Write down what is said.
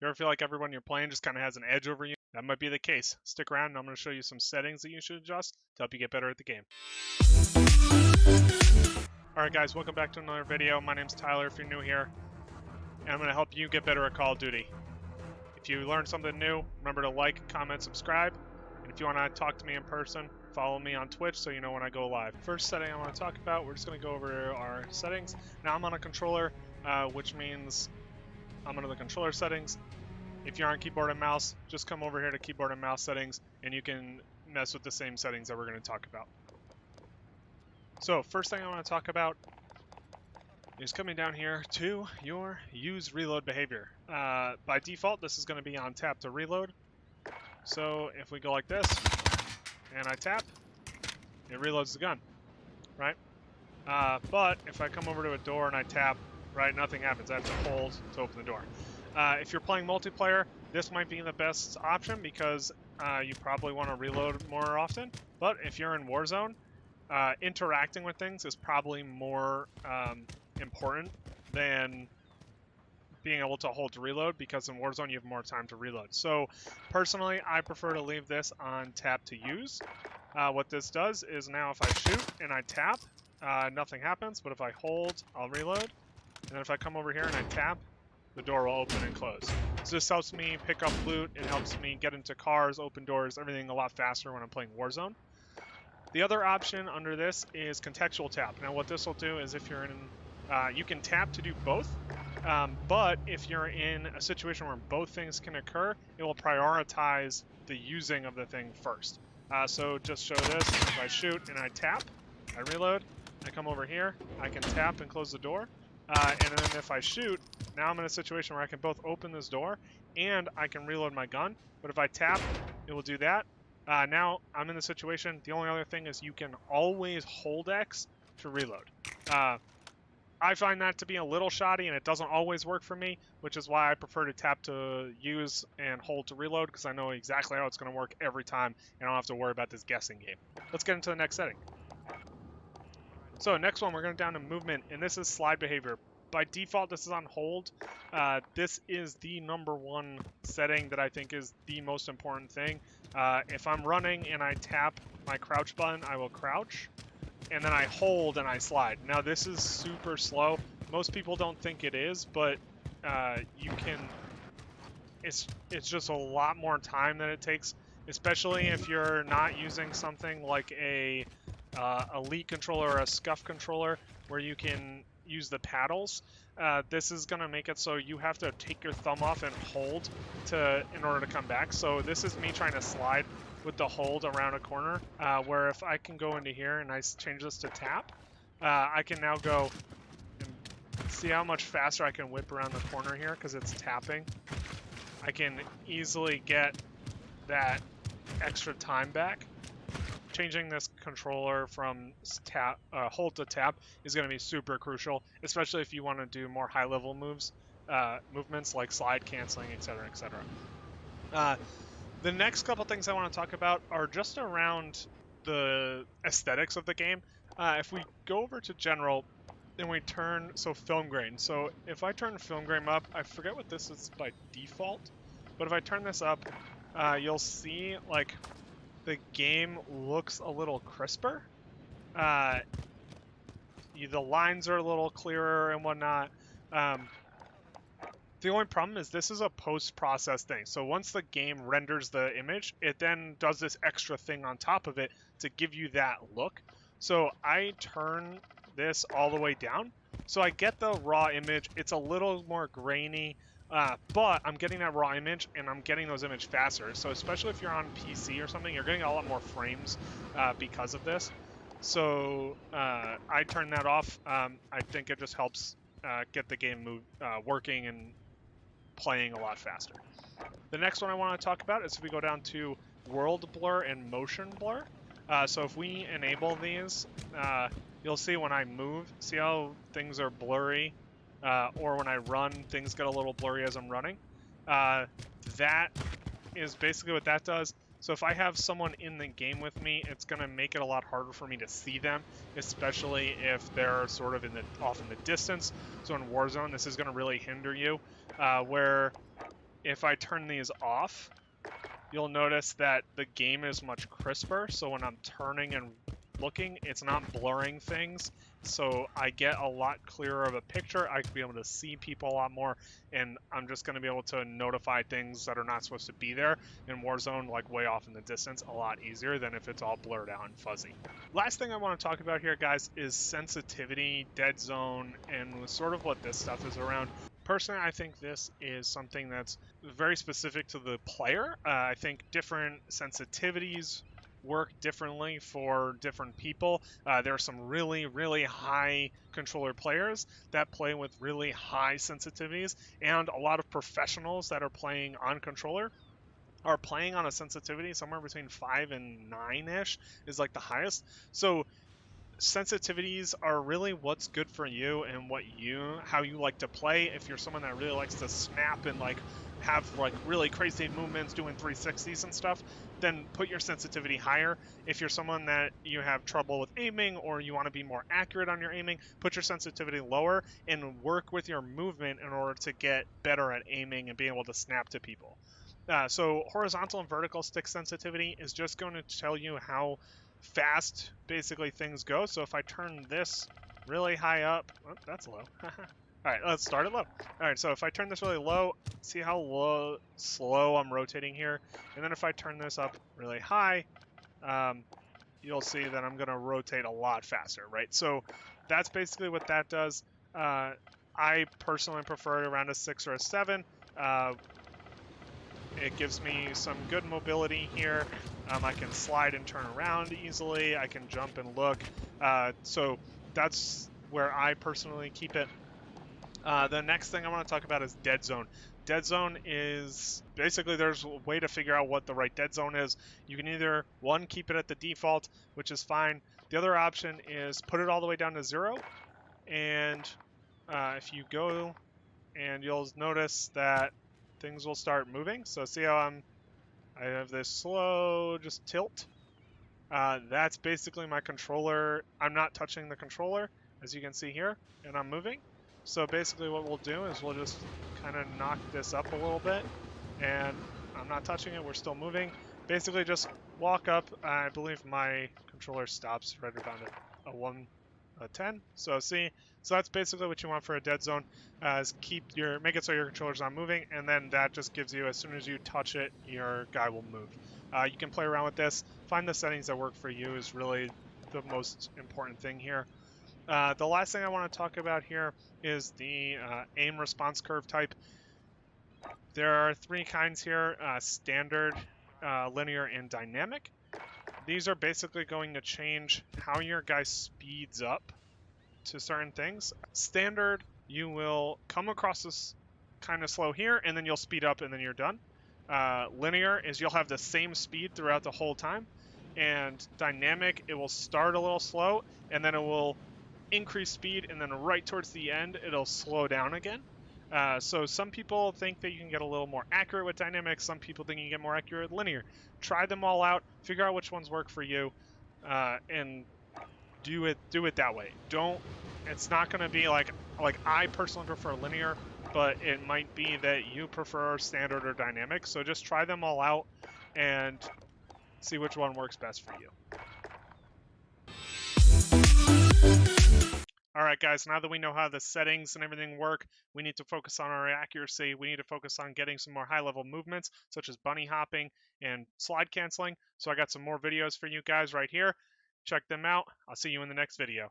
You ever feel like everyone you're playing just kind of has an edge over you? That might be the case. Stick around and I'm going to show you some settings that you should adjust to help you get better at the game. Alright guys, welcome back to another video. My name's Tyler if you're new here, and I'm going to help you get better at Call of Duty. If you learned something new, remember to like, comment, subscribe, and if you want to talk to me in person, follow me on Twitch so you know when I go live. First setting I want to talk about, we're just going to go over our settings. Now I'm on a controller, which means I'm under the controller settings. If you're on keyboard and mouse, just come over here to keyboard and mouse settings and you can mess with the same settings that we're going to talk about. So first thing I want to talk about is coming down here to your use reload behavior. By default, this is going to be on tap to reload. So if we go like this and I tap, it reloads the gun, right? But if I come over to a door and I tap, right, nothing happens. I have to hold to open the door. If you're playing multiplayer, this might be the best option because you probably want to reload more often. But if you're in Warzone, interacting with things is probably more important than being able to hold to reload, because in Warzone you have more time to reload. So personally, I prefer to leave this on tap to use. What this does is now if I shoot and I tap, nothing happens, but if I hold, I'll reload. And then if I come over here and I tap, the door will open and close. So this helps me pick up loot, it helps me get into cars, open doors, everything a lot faster when I'm playing Warzone. The other option under this is contextual tap. Now what this will do is if you're in, you can tap to do both, but if you're in a situation where both things can occur, it will prioritize the using of the thing first. So just show this, if I shoot and I tap, I reload, I come over here, I can tap and close the door, and then if I shoot, now I'm in a situation where I can both open this door and I can reload my gun, but if I tap, it will do that. Now I'm in the situation, the only other thing is you can always hold X to reload. I find that to be a little shoddy and it doesn't always work for me, which is why I prefer to tap to use and hold to reload, because I know exactly how it's going to work every time and I don't have to worry about this guessing game. Let's get into the next setting. So next one, we're going down to movement, and this is slide behavior. By default, this is on hold. This is the #1 setting that I think is the most important thing. If I'm running and I tap my crouch button, I will crouch, and then I hold and I slide. Now this is super slow. Most people don't think it is, but you can. It's just a lot more time than it takes, especially if you're not using something like a Elite controller or a Scuff controller where you can use the paddles. This is going to make it so you have to take your thumb off and hold in order to come back. So this is me trying to slide with the hold around a corner, where if I can go into here and I change this to tap, I can now go and see how much faster I can whip around the corner here because it's tapping. I can easily get that extra time back. Changing this controller from hold to tap is going to be super crucial, especially if you want to do more high-level movements like slide canceling, etc., etc. The next couple things I want to talk about are just around the aesthetics of the game. If we go over to general, and we turn film grain. So if I turn film grain up, I forget what this is by default, but if I turn this up, you'll see like the game looks a little crisper. The lines are a little clearer and whatnot. The only problem is this is a post-process thing. So once the game renders the image, it then does this extra thing on top of it to give you that look. So I turn this all the way down. So I get the raw image. It's a little more grainy. But I'm getting that raw image, and I'm getting those images faster. So especially if you're on PC or something, you're getting a lot more frames because of this. So I turn that off. I think it just helps get the game working and playing a lot faster. The next one I want to talk about is if we go down to world blur and motion blur. So if we enable these, you'll see when I move, see how things are blurry? Or when I run, things get a little blurry as I'm running. That is basically what that does. So if I have someone in the game with me, it's going to make it a lot harder for me to see them, especially if they're sort of off in the distance. So in Warzone, this is going to really hinder you, where if I turn these off, you'll notice that the game is much crisper. So when I'm turning and looking, it's not blurring things. So I get a lot clearer of a picture. I can be able to see people a lot more, and I'm just going to be able to notify things that are not supposed to be there in Warzone, like way off in the distance, a lot easier than if it's all blurred out and fuzzy. Last thing I want to talk about here, guys, is sensitivity, dead zone, and sort of what this stuff is around. Personally, I think this is something that's very specific to the player. I think different sensitivities work differently for different people. There are some really, really high controller players that play with really high sensitivities, and a lot of professionals that are playing on controller are playing on a sensitivity somewhere between 5 and 9-ish is like the highest. So sensitivities are really what's good for you and how you like to play. If you're someone that really likes to snap and like have like really crazy movements doing 360s and stuff, then put your sensitivity higher. If you're someone that you have trouble with aiming or you want to be more accurate on your aiming, put your sensitivity lower and work with your movement in order to get better at aiming and being able to snap to people. So horizontal and vertical stick sensitivity is just going to tell you how fast basically things go. So if I turn this really high up, oh, that's low. All right, let's start it low. All right, so if I turn this really low, see how slow I'm rotating here. And then if I turn this up really high, you'll see that I'm gonna rotate a lot faster, right? So that's basically what that does. I personally prefer it around a 6 or a 7. It gives me some good mobility here. I can slide and turn around easily. I can jump and look. So that's where I personally keep it. The next thing I want to talk about is dead zone. Dead zone is basically there's a way to figure out what the right dead zone is. You can either, one, keep it at the default, which is fine. The other option is put it all the way down to 0. And if you go, and you'll notice that things will start moving. So see how I have this slow just tilt. That's basically my controller. I'm not touching the controller, as you can see here, and I'm moving. So basically what we'll do is we'll just kind of knock this up a little bit, and I'm not touching it, we're still moving. Basically just walk up. I believe my controller stops right about a 10. So see, so that's basically what you want for a dead zone, is make it so your controller's not moving, and then that just gives you, as soon as you touch it, your guy will move. You can play around with this. Find the settings that work for you is really the most important thing here. The last thing I want to talk about here is the aim response curve type. There are 3 kinds here, standard, linear, and dynamic. These are basically going to change how your guy speeds up to certain things. Standard, you will come across this kind of slow here, and then you'll speed up, and then you're done. Linear is you'll have the same speed throughout the whole time. And dynamic, it will start a little slow, and then it will increase speed, and then right towards the end, it'll slow down again. So some people think that you can get a little more accurate with dynamic. Some people think you can get more accurate with linear. Try them all out. Figure out which ones work for you, and do it that way. It's not going to be like I personally prefer linear, but it might be that you prefer standard or dynamic. So just try them all out and see which one works best for you. All right, guys, now that we know how the settings and everything work, we need to focus on our accuracy. We need to focus on getting some more high-level movements, such as bunny hopping and slide canceling. So I got some more videos for you guys right here. Check them out. I'll see you in the next video.